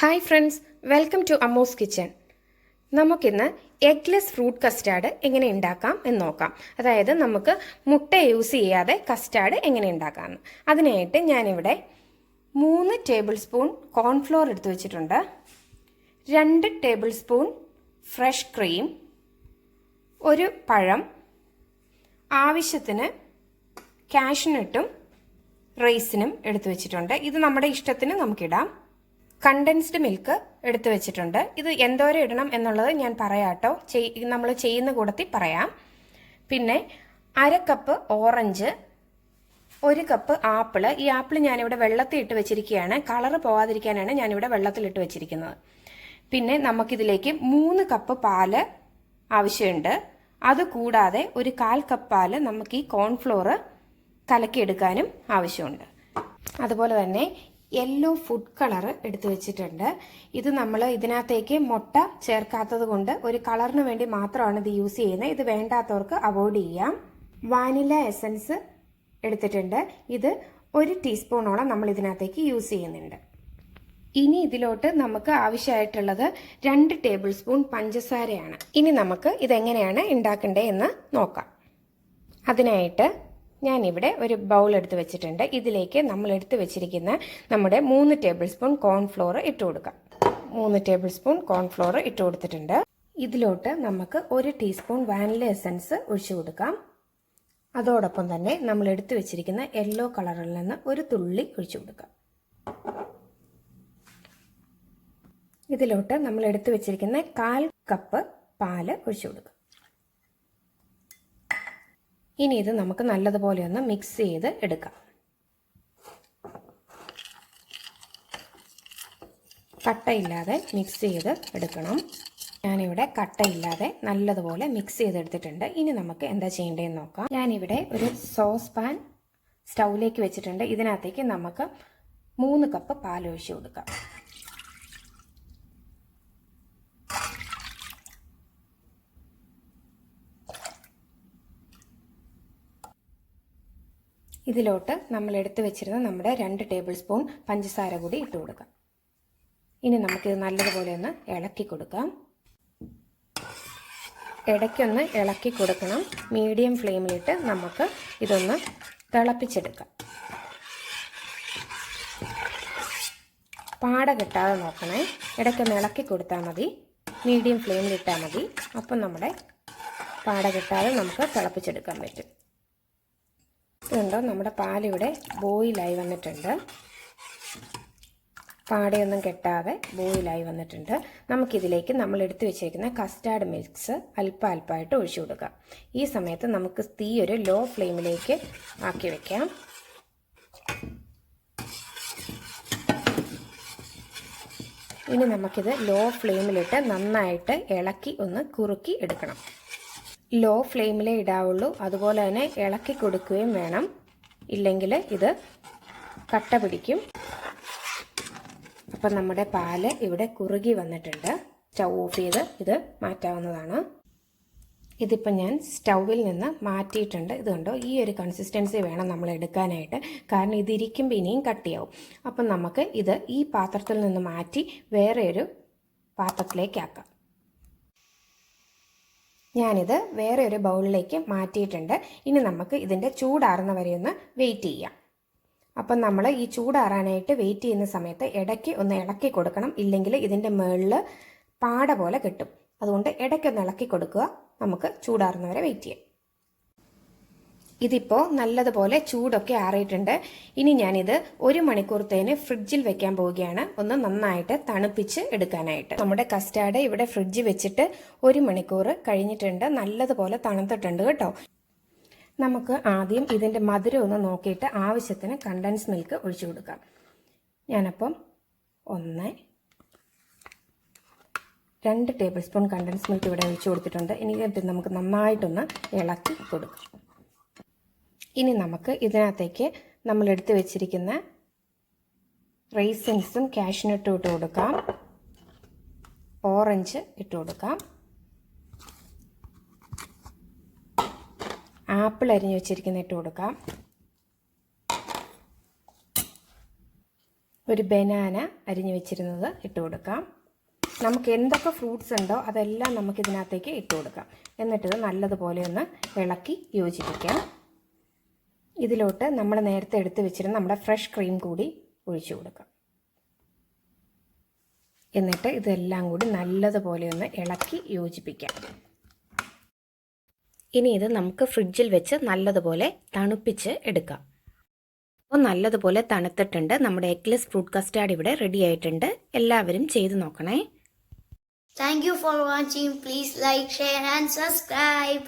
Hi friends, welcome to Ammu's kitchen. നമുക്കിന്ന് eggless fruit custard എങ്ങനെ ഉണ്ടാക്കാം എന്ന് നോക്കാം. അതായത് നമുക്ക് മുട്ട യൂസ് ചെയ്യാതെ കസ്റ്റാർഡ് എങ്ങനെ ഉണ്ടാക്കാമെന്ന്. അതിനായിട്ട് ഞാനിവിടെ 3 ടേബിൾ സ്പൂൺ കോൺഫ്ലോർ എടുത്തു വെച്ചിട്ടുണ്ട്, 2 ടേബിൾ സ്പൂൺ ഫ്രഷ് ക്രീം, ഒരു പഴം, ആവശ്യത്തിന് കാഷ്നട്ടും റൈസിനും എടുത്തു വെച്ചിട്ടുണ്ട്. ഇത് നമ്മുടെ ഇഷ്ടത്തിന് നമുക്കിടാം. കണ്ടൻസ്ഡ് മിൽക്ക് എടുത്തു വെച്ചിട്ടുണ്ട്. ഇത് എന്തോരം ഇടണം എന്നുള്ളത് ഞാൻ പറയാട്ടോ, നമ്മൾ ചെയ്യുന്ന കൂടത്തിൽ പറയാം. പിന്നെ 1/2 കപ്പ് ഓറഞ്ച്, 1 കപ്പ് ആപ്പിള്. ഈ ആപ്പിള് ഞാനിവിടെ വെള്ളത്തിൽ ഇട്ട് വെച്ചിരിക്കുകയാണ്. കളറ് പോവാതിരിക്കാനാണ് ഞാനിവിടെ വെള്ളത്തിലിട്ട് വെച്ചിരിക്കുന്നത്. പിന്നെ നമുക്കിതിലേക്ക് 3 കപ്പ് പാല് ആവശ്യമുണ്ട്. അതുകൂടാതെ ഒരു 1/4 കപ്പ് പാല് നമുക്ക് ഈ കോൺഫ്ലോർ കലക്കിയെടുക്കാനും ആവശ്യമുണ്ട്. അതുപോലെ തന്നെ യെല്ലോ ഫുഡ് കളർ എടുത്തു വെച്ചിട്ടുണ്ട്. ഇത് നമ്മൾ ഇതിനകത്തേക്ക് മുട്ട ചേർക്കാത്തത് കൊണ്ട് ഒരു കളറിന് വേണ്ടി മാത്രമാണ് ഇത് യൂസ് ചെയ്യുന്നത്. ഇത് വേണ്ടാത്തവർക്ക് അവോയ്ഡ് ചെയ്യാം. വാനില എസൻസ് എടുത്തിട്ടുണ്ട്. ഇത് 1 ടീസ്പൂണോളം നമ്മൾ ഇതിനകത്തേക്ക് യൂസ് ചെയ്യുന്നുണ്ട്. ഇനി ഇതിലോട്ട് നമുക്ക് ആവശ്യമായിട്ടുള്ളത് 2 ടേബിൾ സ്പൂൺ പഞ്ചസാരയാണ്. ഇനി നമുക്ക് ഇതെങ്ങനെയാണ് ഉണ്ടാക്കേണ്ടത് എന്ന് നോക്കാം. അതിനായിട്ട് ഞാനിവിടെ ഒരു ബൗൾ എടുത്ത് വെച്ചിട്ടുണ്ട്. ഇതിലേക്ക് നമ്മൾ എടുത്ത് വെച്ചിരിക്കുന്ന നമ്മുടെ 3 ടേബിൾ സ്പൂൺ കോൺഫ്ലോർ ഇട്ട് കൊടുക്കാം. 3 ടേബിൾ സ്പൂൺ കോൺഫ്ലോർ ഇട്ട് കൊടുത്തിട്ടുണ്ട്. ഇതിലോട്ട് നമുക്ക് 1 ടീസ്പൂൺ വാനില എസൻസ് ഒഴിച്ചു കൊടുക്കാം. അതോടൊപ്പം തന്നെ നമ്മൾ എടുത്ത് വെച്ചിരിക്കുന്ന യെല്ലോ കളറിൽ നിന്ന് ഒരു തുള്ളി ഒഴിച്ചു കൊടുക്കാം. ഇതിലോട്ട് നമ്മൾ എടുത്ത് വെച്ചിരിക്കുന്ന 1/4 കപ്പ് പാല് ഒഴിച്ചു കൊടുക്കാം. ഇനി ഇത് നമുക്ക് നല്ലതുപോലെ ഒന്ന് മിക്സ് ചെയ്ത് എടുക്കാം. കട്ടയില്ലാതെ മിക്സ് ചെയ്ത് എടുക്കണം. ഞാനിവിടെ കട്ടയില്ലാതെ നല്ലതുപോലെ മിക്സ് ചെയ്തെടുത്തിട്ടുണ്ട്. ഇനി നമുക്ക് എന്താ ചെയ്യേണ്ടതെന്ന് നോക്കാം. ഞാനിവിടെ ഒരു സോസ് പാൻ സ്റ്റൗവിലേക്ക് വെച്ചിട്ടുണ്ട്. ഇതിനകത്തേക്ക് നമുക്ക് 3 കപ്പ് പാൽ ഒഴിച്ചു കൊടുക്കാം. ഇതിലോട്ട് നമ്മൾ എടുത്തു വെച്ചിരുന്ന നമ്മുടെ 2 ടേബിൾ സ്പൂൺ പഞ്ചസാര കൂടി ഇട്ട് കൊടുക്കാം. ഇനി നമുക്കിത് നല്ലതുപോലെ ഒന്ന് ഇളക്കി കൊടുക്കാം. ഇടയ്ക്കൊന്ന് ഇളക്കി കൊടുക്കണം. മീഡിയം ഫ്ലെയിമിലിട്ട് നമുക്ക് ഇതൊന്ന് തിളപ്പിച്ചെടുക്കാം. പാട കെട്ടാതെ നോക്കണേ. ഇടയ്ക്കൊന്ന് ഇളക്കി കൊടുത്താൽ മതി. മീഡിയം ഫ്ലെയിമിലിട്ടാൽ മതി. അപ്പം നമ്മുടെ പാട കെട്ടാതെ നമുക്ക് തിളപ്പിച്ചെടുക്കാൻ പറ്റും. ഇതുണ്ടോ, നമ്മുടെ പാലിവിടെ ബോയിലായി വന്നിട്ടുണ്ട്. പാടയൊന്നും കെട്ടാതെ ബോയിലായി വന്നിട്ടുണ്ട്. നമുക്കിതിലേക്ക് നമ്മൾ എടുത്തു വെച്ചിരിക്കുന്ന കസ്റ്റാർഡ് മിക്സ് അല്പമായിട്ട് ഒഴിച്ചു കൊടുക്കാം. ഈ സമയത്ത് നമുക്ക് തീ ഒരു ലോ ഫ്ലെയിമിലേക്ക് ആക്കി വെക്കാം. ഇനി നമുക്കിത് ലോ ഫ്ലെയിമിലിട്ട് നന്നായിട്ട് ഇളക്കി ഒന്ന് കുറുക്കി എടുക്കണം. ലോ ഫ്ലെയിമിലേ ഇടാവുള്ളൂ. അതുപോലെ തന്നെ ഇളക്കി കൊടുക്കുകയും വേണം, ഇല്ലെങ്കിൽ ഇത് കട്ട പിടിക്കും. അപ്പം നമ്മുടെ പാല് ഇവിടെ കുറുകി വന്നിട്ടുണ്ട്. സ്റ്റൗ ഓഫ് ചെയ്ത് ഇത് മാറ്റാവുന്നതാണ്. ഇതിപ്പോൾ ഞാൻ സ്റ്റൗവിൽ നിന്ന് മാറ്റിയിട്ടുണ്ട്. ഇതുകൊണ്ടോ ഈ ഒരു കൺസിസ്റ്റൻസി വേണം നമ്മൾ എടുക്കാനായിട്ട്. കാരണം ഇതിരിക്കുമ്പോൾ ഇനിയും കട്ടിയാവും. അപ്പം നമുക്ക് ഇത് ഈ പാത്രത്തിൽ നിന്ന് മാറ്റി വേറെ ഒരു പാത്രത്തിലേക്ക് ആക്കാം. ഞാനിത് വേറെ ഒരു ബൗളിലേക്ക് മാറ്റിയിട്ടുണ്ട്. ഇനി നമുക്ക് ഇതിൻ്റെ ചൂടാറുന്ന വരെ ഒന്ന് വെയിറ്റ് ചെയ്യാം. അപ്പം നമ്മൾ ഈ ചൂടാറാനായിട്ട് വെയിറ്റ് ചെയ്യുന്ന സമയത്ത് ഇടയ്ക്ക് ഒന്ന് ഇളക്കി കൊടുക്കണം, ഇല്ലെങ്കിൽ ഇതിൻ്റെ മുകളിൽ പാട പോലെ കിട്ടും. അതുകൊണ്ട് ഇടയ്ക്കൊന്ന് ഇളക്കി കൊടുക്കുക. നമുക്ക് ചൂടാറുന്ന വരെ വെയിറ്റ് ചെയ്യാം. ഇതിപ്പോൾ നല്ലതുപോലെ ചൂടൊക്കെ ആറിയിട്ടുണ്ട്. ഇനി ഞാനിത് 1 മണിക്കൂറത്തേന് ഫ്രിഡ്ജിൽ വെക്കാൻ പോവുകയാണ്, ഒന്ന് നന്നായിട്ട് തണുപ്പിച്ച് എടുക്കാനായിട്ട്. നമ്മുടെ കസ്റ്റാർഡ് ഇവിടെ ഫ്രിഡ്ജിൽ വെച്ചിട്ട് 1 മണിക്കൂർ കഴിഞ്ഞിട്ടുണ്ട്. നല്ലതുപോലെ തണുത്തിട്ടുണ്ട് കേട്ടോ. നമുക്ക് ആദ്യം ഇതിൻ്റെ മധുരം ഒന്ന് നോക്കിയിട്ട് ആവശ്യത്തിന് കണ്ടൻസ് മിൽക്ക് ഒഴിച്ചു കൊടുക്കാം. ഞാനപ്പം 2 ടേബിൾ സ്പൂൺ കണ്ടൻസ് മിൽക്ക് ഇവിടെ ഒഴിച്ചു കൊടുത്തിട്ടുണ്ട്. ഇനി നമുക്ക് നന്നായിട്ടൊന്ന് ഇളക്കി കൊടുക്കാം. ഇനി നമുക്ക് ഇതിനകത്തേക്ക് നമ്മൾ എടുത്തു വെച്ചിരിക്കുന്ന റൈസിൻസും കാഷ്നട്ടും ഇട്ട് കൊടുക്കാം. ഓറഞ്ച് ഇട്ട് കൊടുക്കാം. ആപ്പിൾ അരിഞ്ഞു വെച്ചിരിക്കുന്ന ഇട്ട് കൊടുക്കാം. ഒരു ബനാന അരിഞ്ഞു വെച്ചിരുന്നത് ഇട്ട് കൊടുക്കാം. നമുക്ക് എന്തൊക്കെ ഫ്രൂട്ട്സ് ഉണ്ടോ അതെല്ലാം നമുക്ക് ഇതിനകത്തേക്ക് ഇട്ട് കൊടുക്കാം. എന്നിട്ടിത് നല്ലതുപോലെ ഒന്ന് ഇളക്കി യോജിപ്പിക്കാം. ഇതിലോട്ട് നമ്മൾ നേരത്തെ എടുത്ത് വെച്ചിരുന്ന നമ്മുടെ ഫ്രഷ് ക്രീം കൂടി ഒഴിച്ചു കൊടുക്കാം. എന്നിട്ട് ഇതെല്ലാം കൂടി നല്ലതുപോലെ ഒന്ന് ഇളക്കി യോജിപ്പിക്കാം. ഇനി ഇത് നമുക്ക് ഫ്രിഡ്ജിൽ വെച്ച് നല്ലതുപോലെ തണുപ്പിച്ച് എടുക്കാം. അപ്പോൾ നല്ലതുപോലെ തണുത്തിട്ടുണ്ട്. നമ്മുടെ എഗ്ലെസ് ഫ്രൂട്ട് കസ്റ്റാർഡ് ഇവിടെ റെഡി ആയിട്ടുണ്ട്. എല്ലാവരും ചെയ്ത് നോക്കണേ. Thank you for watching. Please like, share and subscribe.